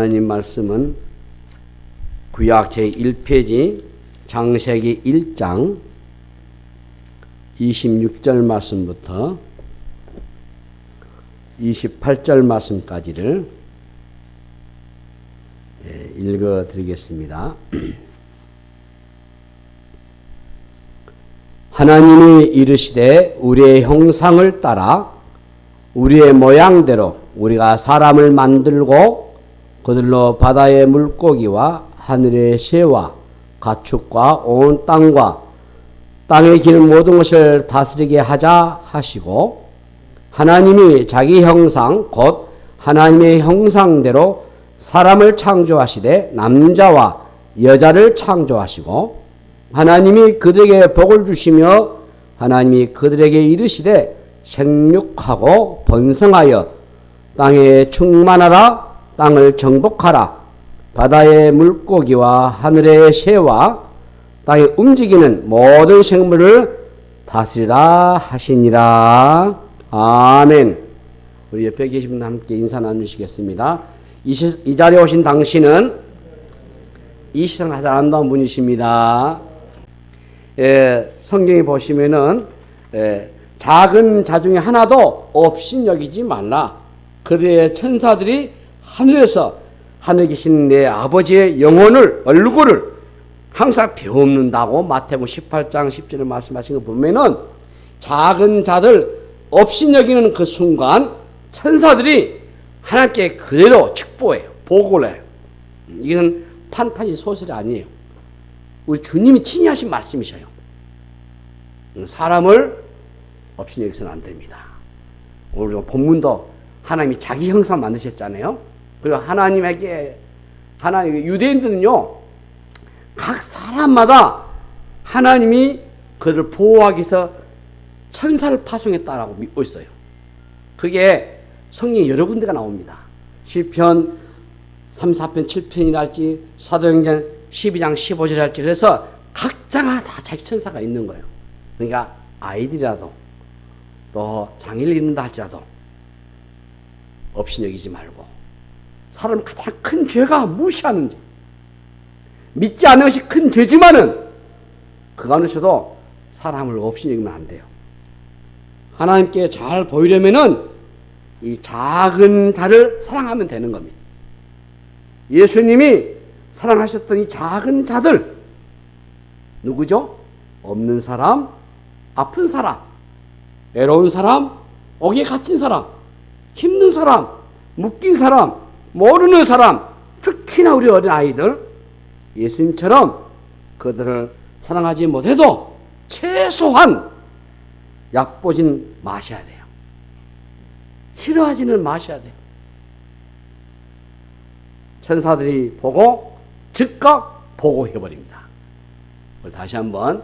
하나님 말씀은 구약 제1페이지 창세기 1장 26절 말씀부터 28절 말씀까지를 읽어 드리겠습니다. 하나님이 이르시되 우리의 형상을 따라 우리의 모양대로 우리가 사람을 만들고 그들로 바다의 물고기와 하늘의 새와 가축과 온 땅과 땅에 기는 모든 것을 다스리게 하자 하시고, 하나님이 자기 형상 곧 하나님의 형상대로 사람을 창조하시되 남자와 여자를 창조하시고, 하나님이 그들에게 복을 주시며 하나님이 그들에게 이르시되 생육하고 번성하여 땅에 충만하라, 땅을 정복하라, 바다의 물고기와 하늘의 새와 땅에 움직이는 모든 생물을 다스리라 하시니라. 아멘. 우리 옆에 계신 분과 함께 인사 나누시겠습니다. 이 자리에 오신 당신은 이 세상 가장 아름다운 분이십니다. 성경에 보시면은 작은 자 중에 하나도 없인 여기지 말라. 그들의 천사들이 하늘에서 하늘에 계신 내 아버지의 영혼을, 얼굴을 항상 배움는다고 마태복음 18장 10절에 말씀하신 거 보면은 작은 자들 없인 여기는 그 순간 천사들이 하나님께 그대로 축복해요. 보고를 해요. 이건 판타지 소설이 아니에요. 우리 주님이 친히 하신 말씀이셔요. 사람을 없인 여기서는 안 됩니다. 오늘 본문도 하나님이 자기 형상 만드셨잖아요. 그리고 하나님에게, 유대인들은요, 각 사람마다 하나님이 그들을 보호하기 위해서 천사를 파송했다라고 믿고 있어요. 그게 성경에 여러 군데가 나옵니다. 시편 3, 4편, 7편이랄지 사도행전 12장 15절이랄지 그래서 각자가 다 자기 천사가 있는 거예요. 그러니까 아이들이라도 또 장애를 입는다 할지라도 없이 여기지 말고, 사람 가장 큰 죄가 무시하는지, 믿지 않는 것이 큰 죄지만은 그 가운데서도 사람을 없이 여기면 안 돼요. 하나님께 잘 보이려면은 이 작은 자를 사랑하면 되는 겁니다. 예수님이 사랑하셨던 이 작은 자들 누구죠? 없는 사람, 아픈 사람, 외로운 사람, 옥에 갇힌 사람, 힘든 사람, 묶인 사람, 모르는 사람, 특히나 우리 어린 아이들, 예수님처럼 그들을 사랑하지 못해도 최소한 얕보진 마셔야 돼요. 싫어하지는 마셔야 돼요. 천사들이 보고 즉각 보고해버립니다. 다시 한번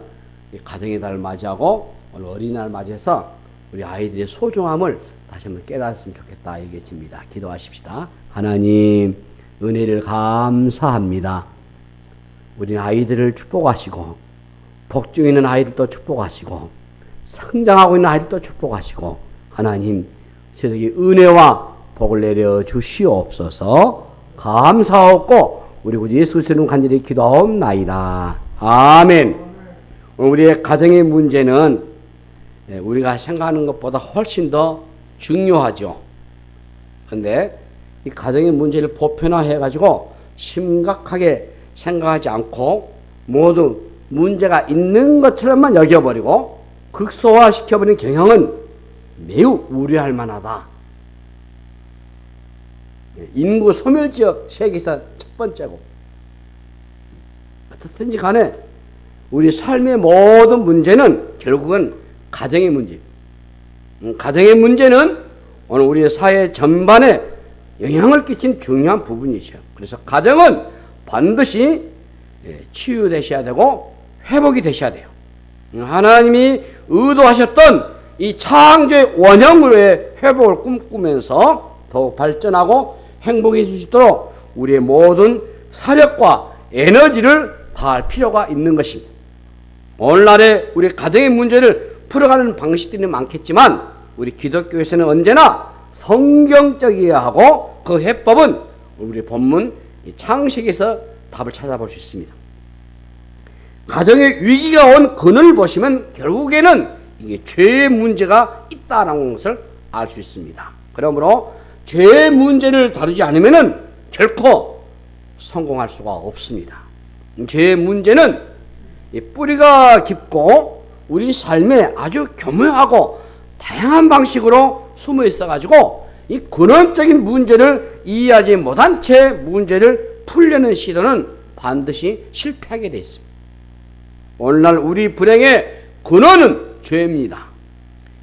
가정의 달을 맞이하고 오늘 어린이날 맞이해서 우리 아이들의 소중함을 다시 한번 깨달았으면 좋겠다 얘기했습니다. 기도하십시다. 하나님, 은혜를 감사합니다. 우리 아이들을 축복하시고, 복중 있는 아이들도 축복하시고, 성장하고 있는 아이들도 축복하시고, 하나님 세상에 은혜와 복을 내려 주시옵소서. 감사하고 우리 구 예수 그리스도는 간절히 기도하옵나이다. 아멘. 우리의 가정의 문제는 우리가 생각하는 것보다 훨씬 더 중요하죠. 그런데 이 가정의 문제를 보편화해 가지고 심각하게 생각하지 않고 모두 문제가 있는 것처럼만 여겨버리고 극소화시켜버리는 경향은 매우 우려할 만하다. 인구 소멸지역 세계에서 첫 번째고, 어떻든지 간에 우리 삶의 모든 문제는 결국은 가정의 문제. 가정의 문제는 오늘 우리의 사회 전반에 영향을 끼친 중요한 부분이죠. 그래서 가정은 반드시 치유되셔야 되고 회복이 되셔야 돼요. 하나님이 의도하셨던 이 창조의 원형으로의 회복을 꿈꾸면서 더욱 발전하고 행복해 줄 수 있도록 우리의 모든 사력과 에너지를 다할 필요가 있는 것입니다. 오늘날의 우리 가정의 문제를 풀어가는 방식들이 많겠지만 우리 기독교에서는 언제나 성경적이어야 하고 그 해법은 우리 본문 창세기에서 답을 찾아볼 수 있습니다. 가정의 위기가 온 근원을 보시면 결국에는 이게 죄의 문제가 있다는 것을 알 수 있습니다. 그러므로 죄의 문제를 다루지 않으면 결코 성공할 수가 없습니다. 죄의 문제는 뿌리가 깊고 우리 삶에 아주 교묘하고 다양한 방식으로 숨어 있어가지고 이 근원적인 문제를 이해하지 못한 채 문제를 풀려는 시도는 반드시 실패하게 되어 있습니다. 오늘날 우리 불행의 근원은 죄입니다.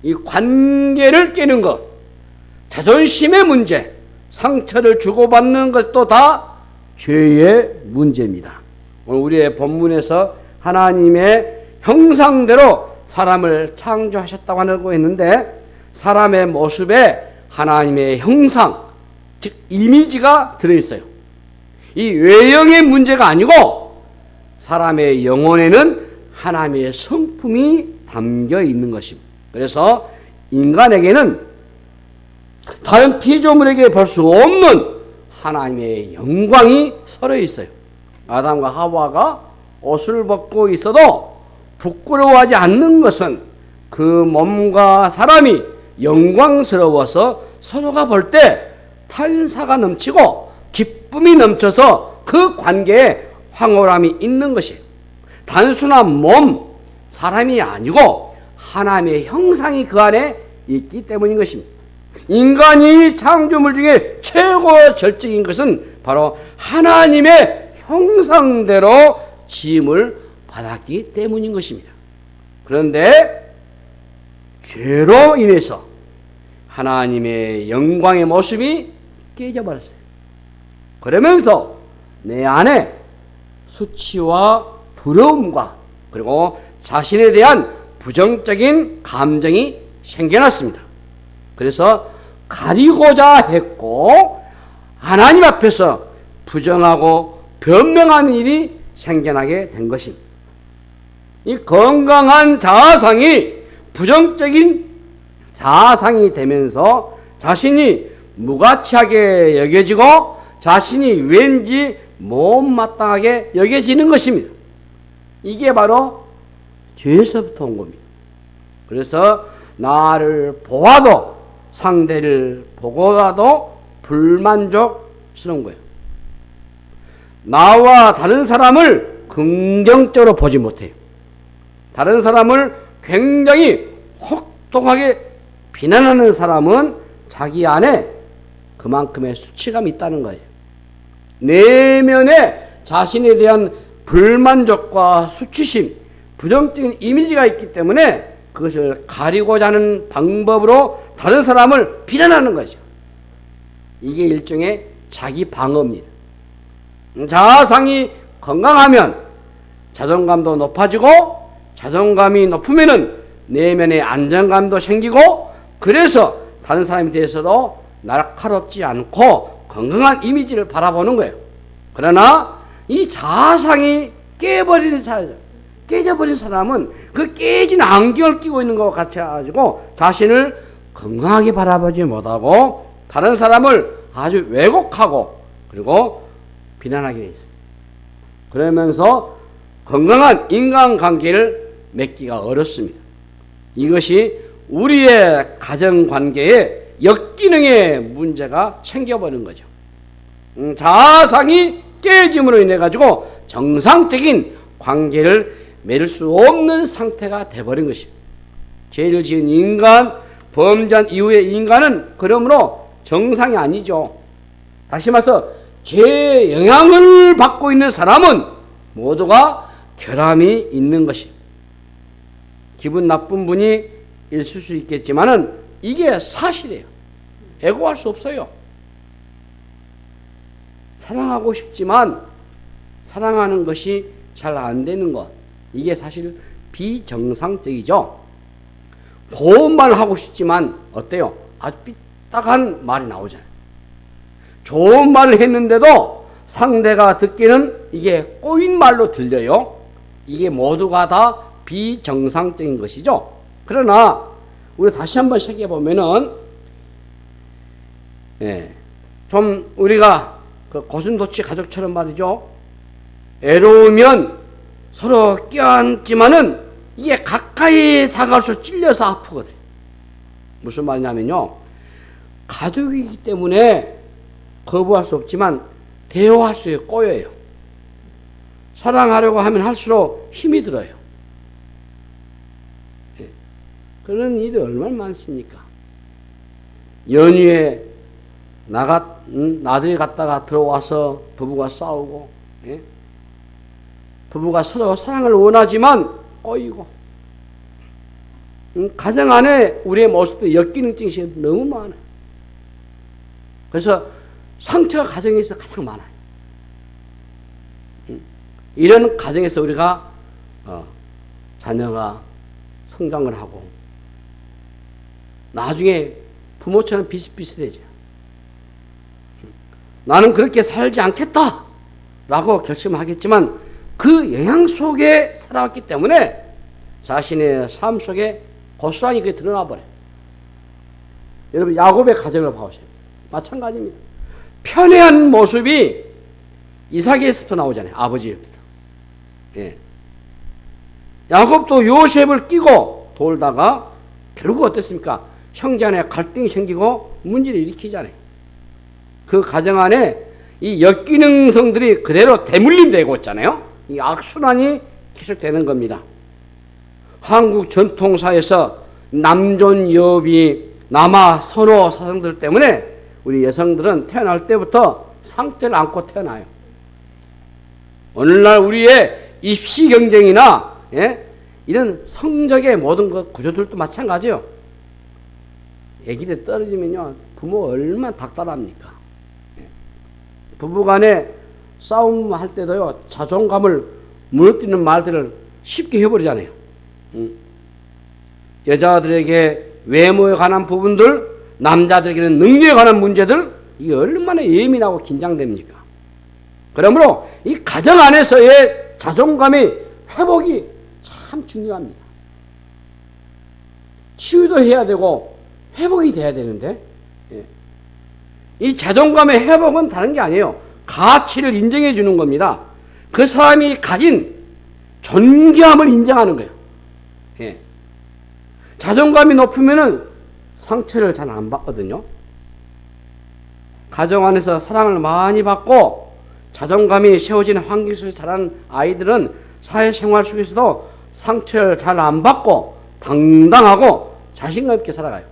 이 관계를 깨는 것, 자존심의 문제, 상처를 주고받는 것도 다 죄의 문제입니다. 오늘 우리의 본문에서 하나님의 형상대로 사람을 창조하셨다고 하고 있는데 사람의 모습에 하나님의 형상, 즉 이미지가 들어있어요. 이 외형의 문제가 아니고 사람의 영혼에는 하나님의 성품이 담겨 있는 것입니다. 그래서 인간에게는 다른 피조물에게 볼 수 없는 하나님의 영광이 서려 있어요. 아담과 하와가 옷을 벗고 있어도 부끄러워하지 않는 것은 그 몸과 사람이 영광스러워서 서로가 볼 때 탄사가 넘치고 기쁨이 넘쳐서 그 관계에 황홀함이 있는 것이에요. 단순한 몸, 사람이 아니고 하나님의 형상이 그 안에 있기 때문인 것입니다. 인간이 창조물 중에 최고 절정인 것은 바로 하나님의 형상대로 지음을 받았기 때문인 것입니다. 그런데 죄로 인해서 하나님의 영광의 모습이 깨져버렸어요. 그러면서 내 안에 수치와 두려움과 그리고 자신에 대한 부정적인 감정이 생겨났습니다. 그래서 가리고자 했고 하나님 앞에서 부정하고 변명하는 일이 생겨나게 된 것입니다. 이 건강한 자아상이 부정적인 자아상이 되면서 자신이 무가치하게 여겨지고 자신이 왠지 못마땅하게 여겨지는 것입니다. 이게 바로 죄에서부터 온 겁니다. 그래서 나를 보아도 상대를 보고라도 불만족스러운 거예요. 나와 다른 사람을 긍정적으로 보지 못해요. 다른 사람을 굉장히 혹독하게 비난하는 사람은 자기 안에 그만큼의 수치감이 있다는 거예요. 내면에 자신에 대한 불만족과 수치심, 부정적인 이미지가 있기 때문에 그것을 가리고자 하는 방법으로 다른 사람을 비난하는 거죠. 이게 일종의 자기 방어입니다. 자아상이 건강하면 자존감도 높아지고 자존감이 높으면은 내면의 안정감도 생기고 그래서 다른 사람에 대해서도 날카롭지 않고 건강한 이미지를 바라보는 거예요. 그러나 이 자아상이 깨져버린 사람은 그 깨진 안경을 끼고 있는 것과 같이 가지고 자신을 건강하게 바라보지 못하고 다른 사람을 아주 왜곡하고 그리고 비난하게 돼 있어요. 그러면서 건강한 인간관계를 맺기가 어렵습니다. 이것이 우리의 가정관계에 역기능의 문제가 생겨버린 거죠. 자아상이 깨짐으로 인해 가지고 정상적인 관계를 맺을 수 없는 상태가 돼버린 것입니다. 죄를 지은 인간, 범죄한 이후의 인간은 그러므로 정상이 아니죠. 다시 말해서 죄의 영향을 받고 있는 사람은 모두가 결함이 있는 것입니다. 기분 나쁜 분이 있을 수 있겠지만은 이게 사실이에요. 애고할 수 없어요. 사랑하고 싶지만 사랑하는 것이 잘 안 되는 것, 이게 사실 비정상적이죠. 고운 말을 하고 싶지만 어때요? 아주 삐딱한 말이 나오잖아요. 좋은 말을 했는데도 상대가 듣기는 이게 꼬인 말로 들려요. 이게 모두가 다 비정상적인 것이죠. 그러나 우리 다시 한번 생각해 보면은 좀 우리가 그 고슴도치 가족처럼 말이죠. 애로우면 서로 껴안지만은 이게 가까이 다가갈수록 찔려서 아프거든. 무슨 말이냐면요. 가족이기 때문에 거부할 수 없지만 대화할 수 꼬여요. 사랑하려고 하면 할수록 힘이 들어요. 예. 그런 일이 얼마나 많습니까? 연휴에 나들이 갔다가 들어와서 부부가 싸우고, 예? 부부가 서로 사랑을 원하지만 꼬이고, 가정 안에 우리의 모습도 엮이는 증식이 너무 많아요. 그래서 상처가 가정에서 가장 많아요. 이런 가정에서 우리가 자녀가 성장을 하고 나중에 부모처럼 비슷비슷해져요. 나는 그렇게 살지 않겠다라고 결심하겠지만 그 영향 속에 살아왔기 때문에 자신의 삶 속에 고스란히 그게 드러나 버려요. 여러분 야곱의 가정을 봐보세요. 마찬가지입니다. 편애한 모습이 이삭에서부터 나오잖아요. 아버지부터. 예. 야곱도 요셉을 끼고 돌다가 결국 어땠습니까? 형제 안에 갈등이 생기고 문제를 일으키잖아요. 그 가정 안에 이 역기능성들이 그대로 대물림되고 있잖아요. 이 악순환이 계속되는 겁니다. 한국 전통사에서 남존 여비, 남아 선호 사상들 때문에 우리 여성들은 태어날 때부터 상처를 안고 태어나요. 오늘날 우리의 입시 경쟁이나 이런 성적의 모든 것 구조들도 마찬가지예요. 애기들 떨어지면요 부모 얼마나 닥달합니까? 부부간에 싸움할 때도요 자존감을 무너뜨리는 말들을 쉽게 해버리잖아요. 여자들에게 외모에 관한 부분들, 남자들에게는 능력에 관한 문제들, 이게 얼마나 예민하고 긴장됩니까? 그러므로 이 가정 안에서의 자존감의 회복이 참 중요합니다. 치유도 해야 되고 회복이 돼야 되는데, 이 자존감의 회복은 다른 게 아니에요. 가치를 인정해 주는 겁니다. 그 사람이 가진 존귀함을 인정하는 거예요. 자존감이 높으면은 상처를 잘 안 받거든요. 가정 안에서 사랑을 많이 받고 자존감이 세워진 환경 속에서 자란 아이들은 사회생활 속에서도 상처를 잘 안 받고 당당하고 자신감 있게 살아가요.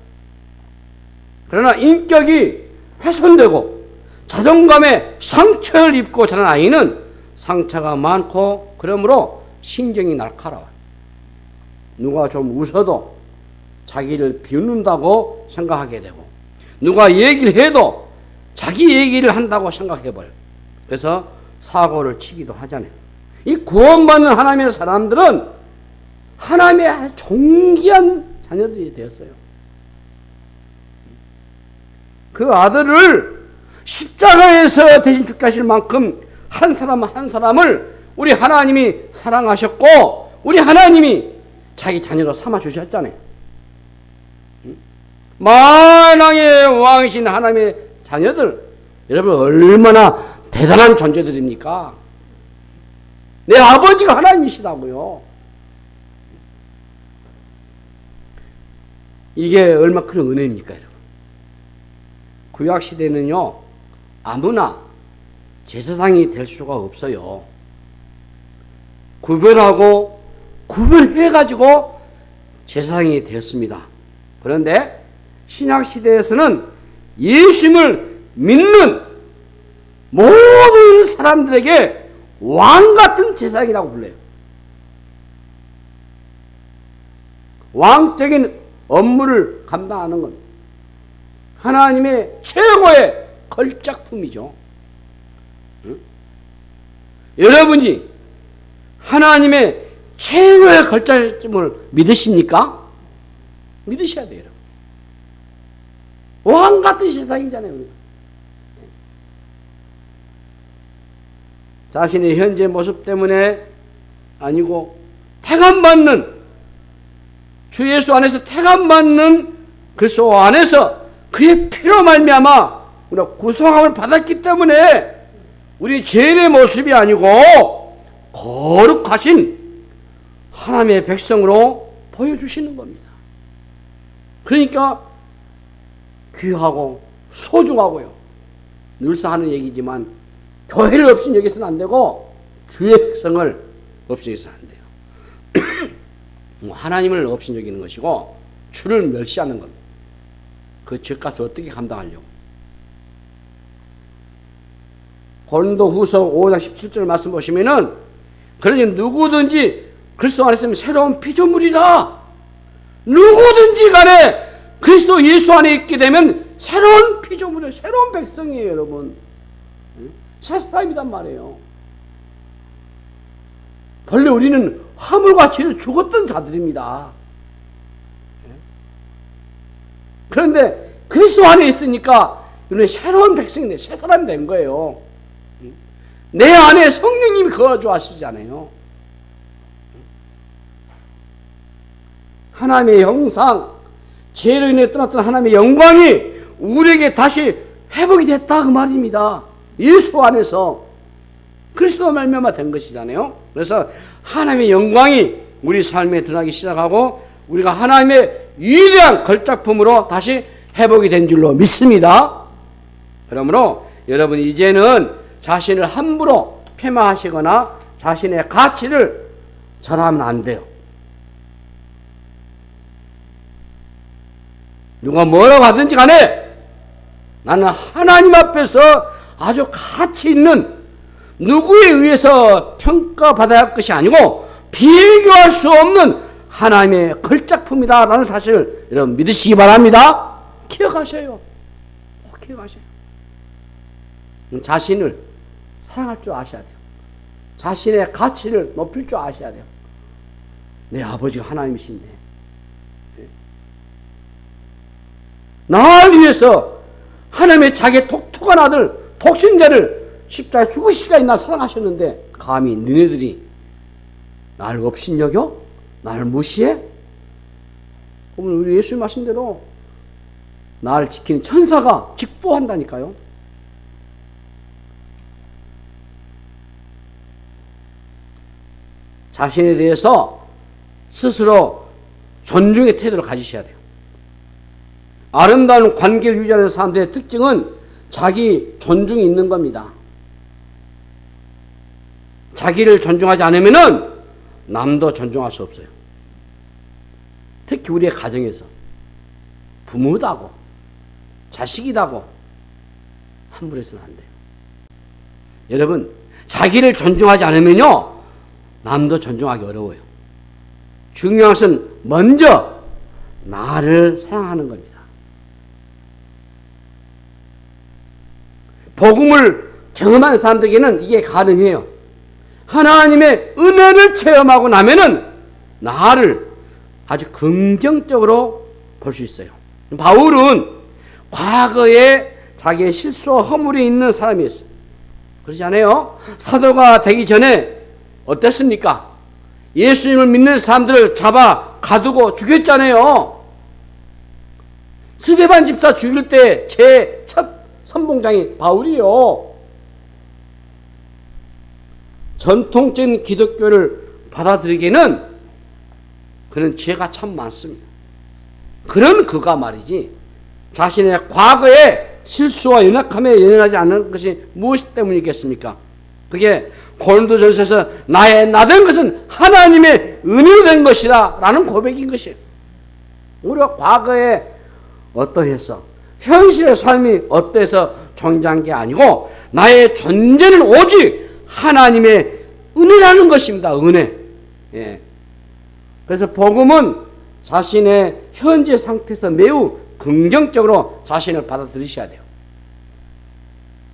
그러나 인격이 훼손되고 자존감에 상처를 입고 자란 아이는 상처가 많고 그러므로 신경이 날카로워요. 누가 좀 웃어도 자기를 비웃는다고 생각하게 되고 누가 얘기를 해도 자기 얘기를 한다고 생각해버려요. 그래서 사고를 치기도 하잖아요. 이 구원받는 하나님의 사람들은 하나님의 존귀한 자녀들이 되었어요. 그 아들을 십자가에서 대신 죽게 하실 만큼 한 사람 한 사람을 우리 하나님이 사랑하셨고 우리 하나님이 자기 자녀로 삼아 주셨잖아요. 만왕의 왕이신 하나님의 자녀들, 여러분 얼마나 대단한 존재들입니까? 내 아버지가 하나님이시다고요. 이게 얼마나 큰 은혜입니까, 여러분? 구약시대는요, 아무나 제사장이 될 수가 없어요. 구별하고, 구별해가지고 제사장이 되었습니다. 그런데 신약시대에서는 예수님을 믿는 모든 사람들에게 왕같은 제사장이라고 불러요. 왕적인 업무를 감당하는 건 하나님의 최고의 걸작품이죠. 응? 여러분이 하나님의 최고의 걸작품을 믿으십니까? 믿으셔야 돼요. 왕같은 세상이잖아요. 우리가. 자신의 현재 모습 때문에 아니고 택함받는 주 예수 안에서 택함받는 그리스도 안에서 그의 피로 말미암아 우리가 구속함을 받았기 때문에 우리 죄인의 모습이 아니고 거룩하신 하나님의 백성으로 보여주시는 겁니다. 그러니까 귀하고 소중하고요. 늘상 하는 얘기지만 교회를 없인 여기서는 안 되고 주의 백성을 없인 여기서는 안 돼요. 하나님을 없인 여기는 것이고 주를 멸시하는 겁니다. 그 죄값을 어떻게 감당하려고. 고린도후서 5장 17절 말씀 보시면은 그러니 누구든지 그리스도 안에 있으면 새로운 피조물이라. 누구든지 간에 그리스도 예수 안에 있게 되면 새로운 피조물이에요. 새로운 백성이에요, 여러분. 새 사람이란 말이에요. 본래 우리는 화물과 죄로 죽었던 자들입니다. 그런데 그리스도 안에 있으니까 우리는 새로운 백성인데 새 사람이 된 거예요. 내 안에 성령님이 거주하시잖아요. 하나님의 형상, 죄로 인해 떠났던 하나님의 영광이 우리에게 다시 회복이 됐다 그 말입니다. 예수 안에서 그리스도 말미암아 된 것이잖아요. 그래서 하나님의 영광이 우리 삶에 드러나기 시작하고 우리가 하나님의 위대한 걸작품으로 다시 회복이 된 줄로 믿습니다. 그러므로 여러분 이제는 자신을 함부로 폄하하시거나 자신의 가치를 절하면 안 돼요. 누가 뭐라고 하든지 간에 나는 하나님 앞에서 아주 가치 있는 누구에 의해서 평가받아야 할 것이 아니고 비교할 수 없는 하나님의 걸작품이다 라는 사실을 여러분 믿으시기 바랍니다. 기억하셔요. 기억하셔요. 자신을 사랑할 줄 아셔야 돼요. 자신의 가치를 높일 줄 아셔야 돼요. 내 아버지가 하나님이신데 나를 위해서 하나님의 자기 독특한 아들 독신자를 십자가에 죽으시기까지 나 사랑하셨는데 감히 너네들이 나를 업신여겨? 나를 무시해? 그러면 우리 예수님 말씀대로 나를 지키는 천사가 직보한다니까요. 자신에 대해서 스스로 존중의 태도를 가지셔야 돼요. 아름다운 관계를 유지하는 사람들의 특징은 자기 존중이 있는 겁니다. 자기를 존중하지 않으면은 남도 존중할 수 없어요. 특히 우리의 가정에서 부모다고 자식이다고 함부로 해서는 안 돼요. 여러분 자기를 존중하지 않으면요 남도 존중하기 어려워요. 중요한 것은 먼저 나를 사랑하는 겁니다. 복음을 경험한 사람들에게는 이게 가능해요. 하나님의 은혜를 체험하고 나면은 나를 아주 긍정적으로 볼 수 있어요. 바울은 과거에 자기의 실수와 허물이 있는 사람이었어요. 그렇지 않아요? 사도가 되기 전에 어땠습니까? 예수님을 믿는 사람들을 잡아 가두고 죽였잖아요. 스데반 집사 죽일 때 제 첫 선봉장이 바울이요. 전통적인 기독교를 받아들이기에는 그는 죄가 참 많습니다. 그런 그가 말이지 자신의 과거의 실수와 연약함에 연연하지 않는 것이 무엇 때문이겠습니까? 그게 고린도전서에서 나의 나된 것은 하나님의 은혜로 된 것이다 라는 고백인 것이에요. 우리가 과거에 어떠해서 현실의 삶이 어때서 존재한 게 아니고 나의 존재는 오직 하나님의 은혜라는 것입니다. 은혜. 예. 그래서 복음은 자신의 현재 상태에서 매우 긍정적으로 자신을 받아들이셔야 돼요.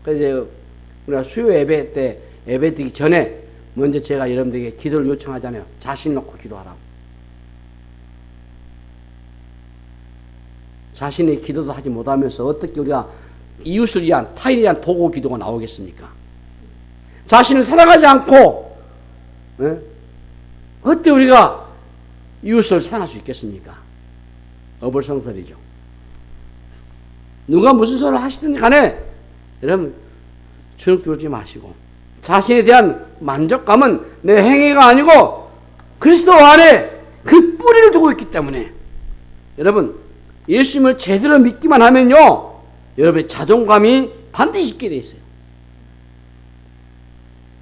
그래서 우리가 수요 예배 때 예배 드리기 전에 먼저 제가 여러분들에게 기도를 요청하잖아요. 자신 놓고 기도하라고. 자신의 기도도 하지 못하면서 어떻게 우리가 이웃을 위한 타인에 대한 도구 기도가 나오겠습니까? 자신을 사랑하지 않고 어떻게 우리가 이웃을 사랑할 수 있겠습니까? 어불성설이죠. 누가 무슨 소리를 하시든지 간에 여러분 주눅 들지 마시고 자신에 대한 만족감은 내 행위가 아니고 그리스도 안에 그 뿌리를 두고 있기 때문에 여러분 예수님을 제대로 믿기만 하면요 여러분의 자존감이 반드시 있게 돼 있어요.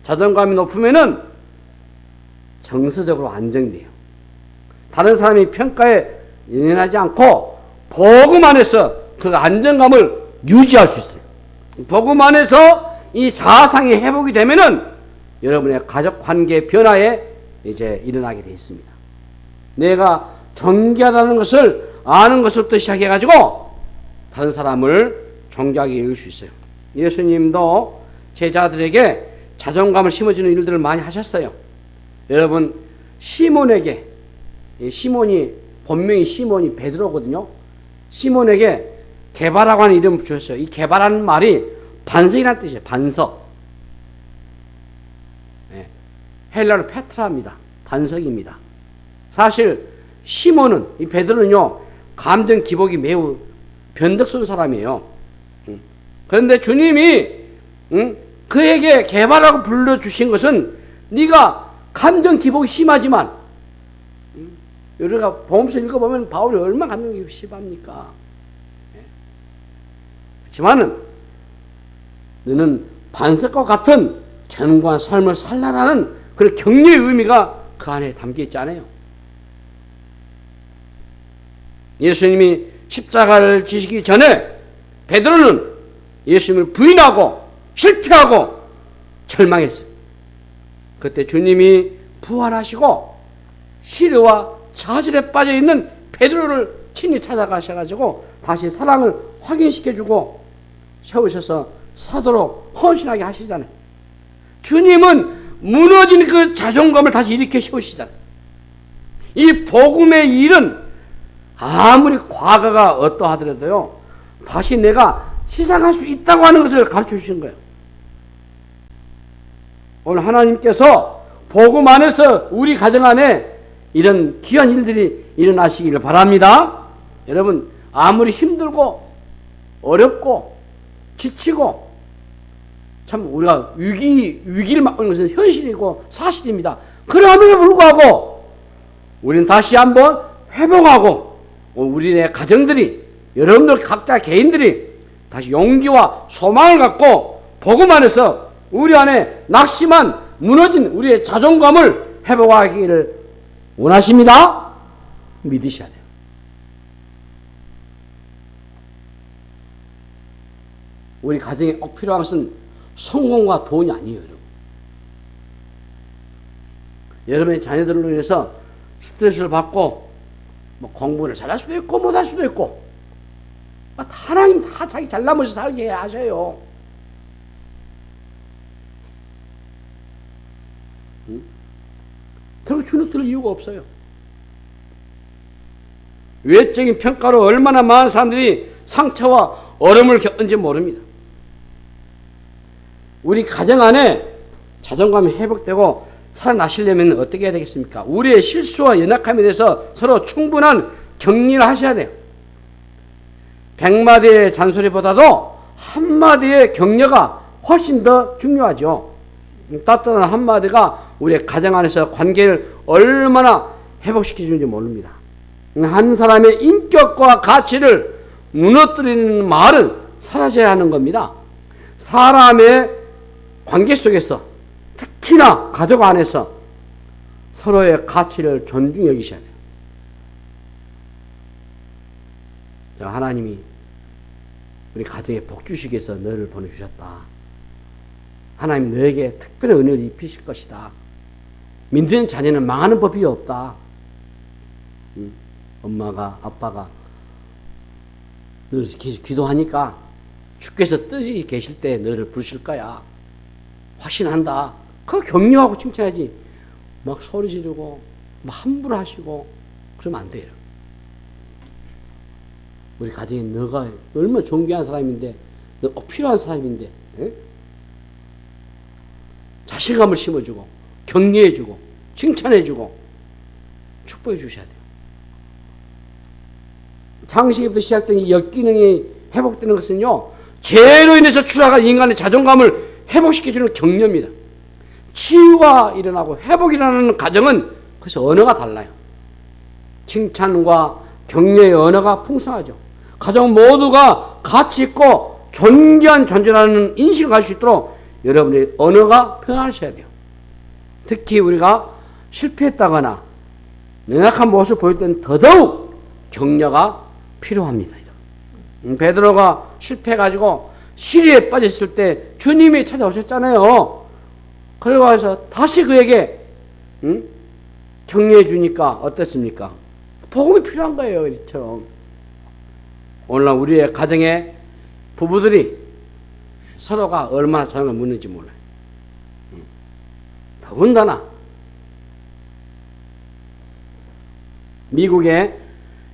자존감이 높으면은 정서적으로 안정돼요. 다른 사람의 평가에 연연하지 않고 복음 안에서 그 안정감을 유지할 수 있어요. 복음 안에서 이 자아상이 회복이 되면은 여러분의 가족 관계 변화에 이제 일어나게 되어 있습니다. 내가 존귀하다는 것을 아는 것부터 시작해가지고 다른 사람을 존귀하게 여길 수 있어요. 예수님도 제자들에게 자존감을 심어주는 일들을 많이 하셨어요. 여러분 시몬에게, 시몬이 본명이 시몬이 베드로거든요. 시몬에게 게바라고 하는 이름을 주셨어요. 이 게바라는 말이 반석이라는 뜻이에요. 반석. 헬라로 페트라입니다. 반석입니다. 사실 시몬은, 이 베드로는요 감정 기복이 매우 변덕스러운 사람이에요. 그런데 주님이 그에게 게바라고 불러주신 것은 네가 감정 기복이 심하지만 우리가 복음서 읽어보면 바울이 얼마나 감정 기복이 심합니까? 그렇지만은 너는 반석과 같은 견고한 삶을 살라라는 그런 격려의 의미가 그 안에 담겨 있잖아요. 예수님이 십자가를 지시기 전에 베드로는 예수님을 부인하고 실패하고 절망했어요. 그때 주님이 부활하시고 시련과 좌절에 빠져있는 베드로를 친히 찾아가셔가지고 다시 사랑을 확인시켜주고 세우셔서 사도로 헌신하게 하시잖아요. 주님은 무너진 그 자존감을 다시 일으켜 세우시잖아요. 이 복음의 일은 아무리 과거가 어떠하더라도요 다시 내가 시작할 수 있다고 하는 것을 가르쳐 주시는 거예요. 오늘 하나님께서 복음 안에서 우리 가정 안에 이런 귀한 일들이 일어나시기를 바랍니다. 여러분 아무리 힘들고 어렵고 지치고 참 우리가 위기를 맞고 있는 것은 현실이고 사실입니다. 그럼에도 불구하고 우리는 다시 한번 회복하고 우리의 가정들이 여러분들 각자 개인들이 다시 용기와 소망을 갖고 복음 안에서 우리 안에 낙심한 무너진 우리의 자존감을 회복하기를 원하십니다. 믿으셔야 돼요. 우리 가정에 꼭 필요한 것은 성공과 돈이 아니에요. 여러분. 여러분의 자녀들로 인해서 스트레스를 받고 뭐 공부를 잘할 수도 있고 못할 수도 있고 하나님 다 자기 잘나면서 살게 하셔요. 그리고 주눅들 이유가 없어요. 외적인 평가로 얼마나 많은 사람들이 상처와 어려움을 겪는지 모릅니다. 우리 가정 안에 자존감이 회복되고 살아나시려면 어떻게 해야 되겠습니까? 우리의 실수와 연약함에 대해서 서로 충분한 격려를 하셔야 돼요. 100마디의 잔소리보다도 한마디의 격려가 훨씬 더 중요하죠. 따뜻한 한마디가 우리의 가정 안에서 관계를 얼마나 회복시켜주는지 모릅니다. 한 사람의 인격과 가치를 무너뜨리는 말은 사라져야 하는 겁니다. 사람의 관계 속에서 특히나 가족 안에서 서로의 가치를 존중히 여기셔야 돼요. 하나님이 우리 가정에 복 주시기 위해서 너를 보내주셨다. 하나님 너에게 특별한 은혜를 입히실 것이다. 믿는 자녀는 망하는 법이 없다. 엄마가 아빠가 너를 계속 기도하니까 주께서 뜻이 계실 때 너를 부르실 거야. 확신한다. 그거 격려하고 칭찬하지. 막 소리 지르고 막 함부로 하시고 그러면 안 돼요. 우리 가정에 너가 얼마나 존귀한 사람인데 너 꼭 필요한 사람인데 에? 자신감을 심어주고 격려해주고 칭찬해주고 축복해 주셔야 돼요. 창세기부터 시작된 이 역기능이 회복되는 것은요 죄로 인해서 추락한 인간의 자존감을 회복시켜주는 격려입니다. 치유가 일어나고 회복이 일어나는 가정은 그래서 언어가 달라요. 칭찬과 격려의 언어가 풍성하죠. 가정 모두가 가치 있고 존귀한 존재라는 인식을 가질 수 있도록 여러분의 언어가 변화하셔야 돼요. 특히 우리가 실패했다거나 연약한 모습을 보일 때는 더더욱 격려가 필요합니다. 베드로가 실패해가지고 시리에 빠졌을 때 주님이 찾아오셨잖아요. 그래서 다시 그에게 격려해 주니까 어땠습니까? 복음이 필요한 거예요. 이처럼 오늘날 우리의 가정에 부부들이 서로가 얼마나 사랑을 묻는지 몰라요. 더군다나 미국의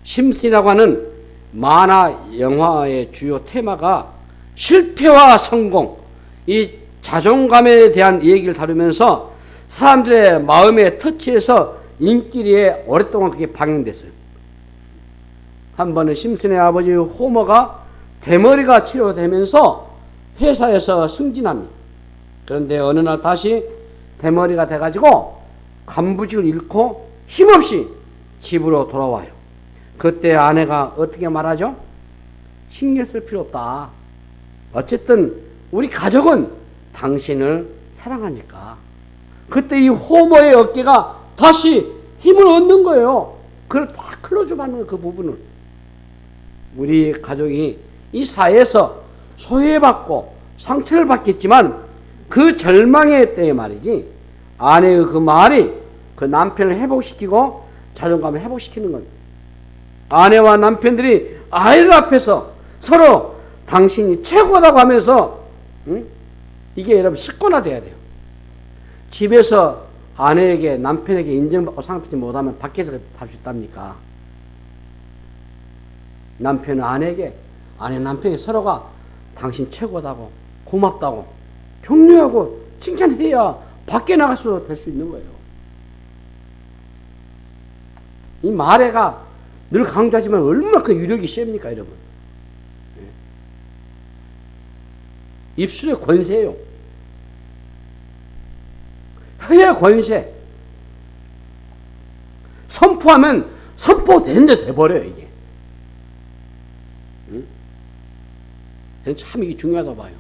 심슨이라고 하는 만화 영화의 주요 테마가 실패와 성공, 이 자존감에 대한 얘기를 다루면서 사람들의 마음에 터치해서 인기리에 오랫동안 그게 방영됐어요. 한 번은 심슨의 아버지 호머가 대머리가 치료되면서 회사에서 승진합니다. 그런데 어느 날 다시 대머리가 돼가지고 간부직을 잃고 힘없이 집으로 돌아와요. 그때 아내가 어떻게 말하죠? 신경 쓸 필요 없다. 어쨌든 우리 가족은 당신을 사랑하니까. 그때 이 호모의 어깨가 다시 힘을 얻는 거예요. 그걸 다 클로즈하는 그 부분을. 우리 가족이 이 사회에서 소외받고 상처를 받겠지만 그 절망의 때에 말이지, 아내의 그 말이 그 남편을 회복시키고 자존감을 회복시키는 겁니다. 아내와 남편들이 아이들 앞에서 서로 당신이 최고다고 하면서 이게 여러분 식권화돼야 돼요. 집에서 아내에게 남편에게 인정받고 사랑받지 못하면 밖에서 할 수 있답니까? 남편은 아내에게, 아내 남편에게 서로가 당신 최고다고 고맙다고 격려하고 칭찬해야 밖에 나가서 될 수 있는 거예요. 이 말해가 늘 강조하지만 얼마나 그 유력이 셉니까, 여러분? 입술의 권세예요. 혀의 권세. 선포하면 선포되는데 돼버려요, 이게. 참 이게 중요하다고 봐요.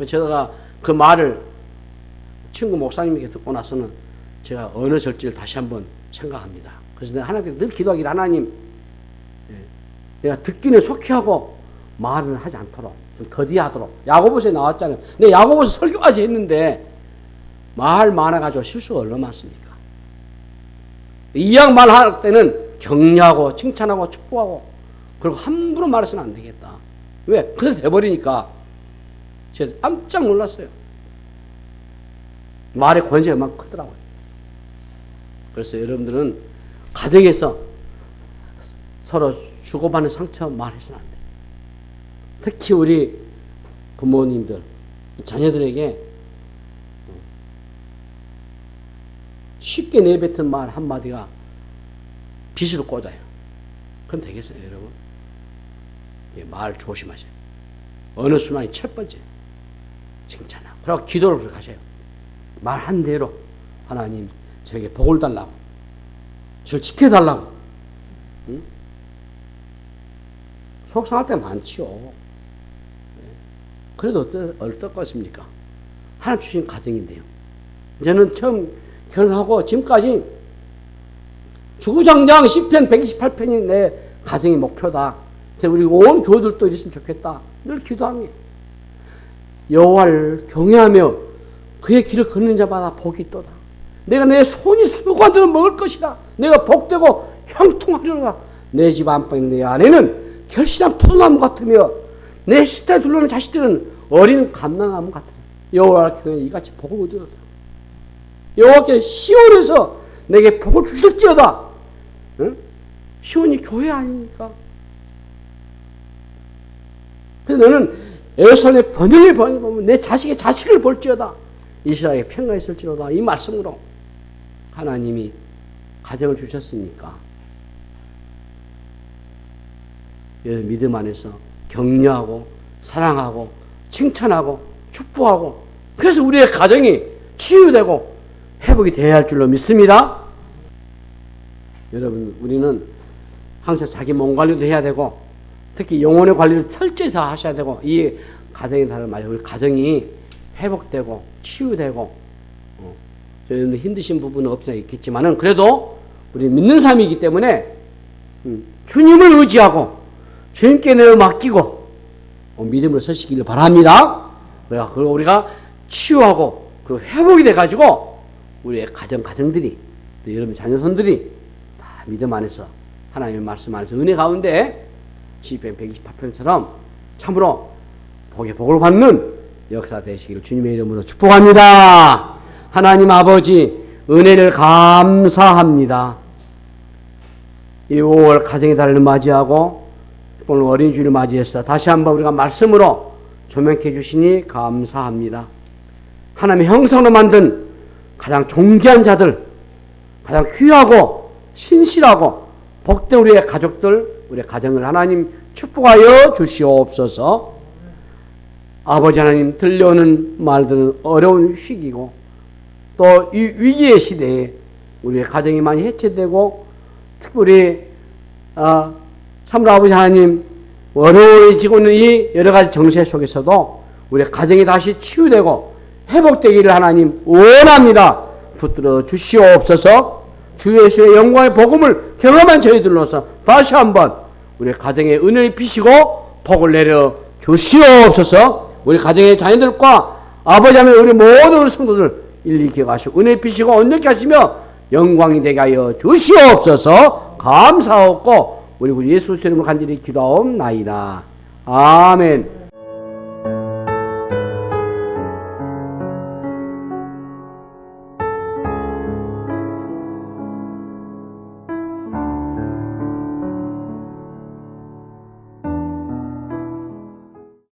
제가 그 말을 친구 목사님에게 듣고 나서는 제가 언어 절제를 다시 한번 생각합니다. 그래서 내가 하나님께 늘 기도하기를, 하나님, 내가 듣기는 속히 하고 말은 하지 않도록 좀 더디하도록. 야고보서에 나왔잖아요. 내 야고보서 설교까지 했는데 말 많아가지고 실수가 얼마나 많습니까? 이왕 말할 때는 격려하고 칭찬하고 축복하고, 그리고 함부로 말해서는 안 되겠다. 왜? 그래서 돼버리니까 제가 깜짝 놀랐어요. 말의 권세가 막 크더라고요. 그래서 여러분들은 가정에서 서로 주고받는 상처 말해서는 안 돼요. 특히 우리 부모님들, 자녀들에게 쉽게 내뱉은 말 한마디가 빗으로 꽂아요. 그럼 되겠어요, 여러분? 말 조심하세요. 어느 순간이 첫 번째, 칭찬하고. 그리고 기도를 그렇게 하셔요. 말한 대로, 하나님, 저에게 복을 달라고, 저를 지켜달라고. 응? 속상할 때 많지요. 그래도 어떨 것입니까? 하나님 주신 가정인데요. 저는 처음 결혼하고 지금까지 주구장창 시편 128편이 내 가정의 목표다. 우리 온 교우들도 이랬으면 좋겠다. 늘 기도합니다. 여호와를 경외하며 그의 길을 걷는 자마다 복이 있도다. 내가 내 손이 수고하도록 먹을 것이다. 내가 복되고 형통하리로다. 내 집 안방에 내 아내는 결실한 포도나무 같으며 내 시대에 둘러는 자식들은 어린 감람나무 같으다. 여호와를 경외하여 이같이 복을 얻으리로다. 여호와께 시온에서 내게 복을 주실지어다. 응? 시온이 교회 아닙니까? 그래서 너는 예루살렘의 번영을 보면 내 자식의 자식을 볼지어다. 이스라엘에 평강이 있을지로다. 이 말씀으로 하나님이 가정을 주셨으니까 믿음 안에서 격려하고 사랑하고 칭찬하고 축복하고, 그래서 우리의 가정이 치유되고 회복이 되어야 할 줄로 믿습니다. 여러분, 우리는 항상 자기 몸 관리도 해야 되고 특히 영혼의 관리를 철저히 다 하셔야 되고, 이 가정의 달을 맞아 우리 가정이 회복되고 치유되고, 저희는 힘드신 부분은 없어 있겠지만은 그래도 우리 믿는 삶이기 때문에 주님을 의지하고 주님께 내어 맡기고 믿음으로 서시기를 바랍니다. 그리고 우리가 치유하고 그리고 회복이 돼가지고 우리의 가정들이 또 여러분 자녀손들이 다 믿음 안에서 하나님의 말씀 안에서 은혜 가운데 시편 128편처럼 참으로 복의 복을 받는 역사 되시기를 주님의 이름으로 축복합니다. 하나님 아버지, 은혜를 감사합니다. 이 5월 가정의 달을 맞이하고 오늘 어린 주일을 맞이해서 다시 한번 우리가 말씀으로 조명해 주시니 감사합니다. 하나님의 형상으로 만든 가장 존귀한 자들, 가장 귀하고 신실하고 복된 우리의 가족들, 우리의 가정을 하나님 축복하여 주시옵소서. 아버지 하나님, 들려오는 말들은 어려운 위기고 또 이 위기의 시대에 우리의 가정이 많이 해체되고 특별히 참으로 아버지 하나님 어려워지고 있는 이 여러 가지 정세 속에서도 우리의 가정이 다시 치유되고 회복되기를 하나님 원합니다. 붙들어 주시옵소서. 주 예수의 영광의 복음을 경험한 저희들로서 다시 한번 우리 가정에 은혜를 비시고 복을 내려 주시옵소서. 우리 가정의 자녀들과 아버지 하나님 우리 모든 성도들 일일이 기억하시고 은혜 비시고 온전케 하시며 영광이 되게 하여 주시옵소서. 감사하고 우리 예수 이름으로 간절히 기도하옵나이다. 아멘.